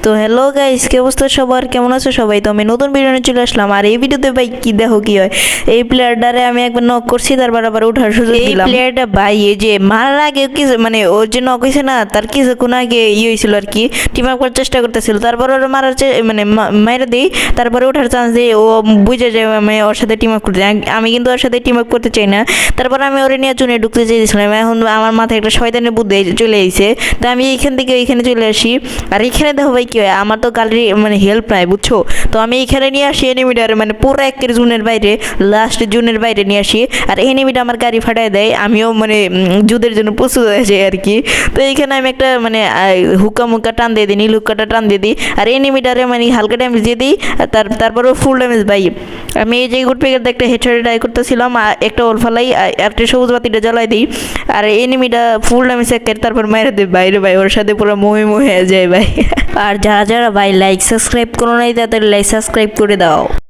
তো hello guys, কি অবস্থা সবার, কেমন আছো সবাই? তো আমি নতুন ভিডিও নিয়ে চলে আসলাম। আর এই ভিডিওতে ভাই কি দেখো কি হয়, এই প্লেয়ারটারে আমি একবার নক করছি, তারপর আবার ওঠার সুযোগ দিলাম। এই প্লেয়ারটা ভাই এই যে মারার আগে কি মানে ওর যে নক হয়েছে না, তার কিছুক্ষণ আগে হয়েছিল আর কি, টিম আপ করার চেষ্টা করতেছিল, তারপর ওর মারার মানে মাইরা দিই, তারপরে ওঠার চান্স দিই, ও বুঝে যায় আমি ওর সাথে টিম আপ করতে। আমি কিন্তু ওর সাথে টিম আপ করতে চাই না। তারপর আমি ওরে নিয়ে চুনে ঢুকতে চেয়েছিলাম। এখন আমার মাথায় একটা শয়তানের বুদ্ধি চলে এসেছে, তো আমি এইখান থেকে এইখানে চলে আসি। আর এখানে দেখো ভাই কি হয়, আমার তো গাড়ির মানে হেল্প নাই বুঝছো, তো আমি এখানে নিয়ে আসি এনিমিটার মানে পুরো একের জুনের বাইরে, লাস্ট জুনের বাইরে নিয়ে আসি। আর এনিমিটা আমার গাড়ি ফাটাই দেয়, আমিও মানে যুদ্ধের জন্য প্রস্তুত হয়ে যাই আর কি। তো এইখানে আমি একটা মানে হুক্কা মুক্কা টান দিয়ে দিই, নীল হুক্কাটা টান দিয়ে দিই, আর এনিমিটারে মানে হালকা ড্যামেজ দিয়ে দিই। তারপরেও ফুল ড্যামেজ ভাই। আমি এই যে গুড পেকের একটা হেডশট ট্রাই করতেছিলাম, একটা ওল ফালাই, একটা সবুজ বাতিটা জ্বালাই দিই, আর এনিমিটা ফুল ড্যামেজ একের, তারপর মাইরে দিই বাইরে ভাই, ওর সাথে পুরো মোহে মোহে যায় ভাই। আর যারা যারা ভাই লাইক সাবস্ক্রাইব করো নাই, তাদের লাইক সাবস্ক্রাইব করে দাও।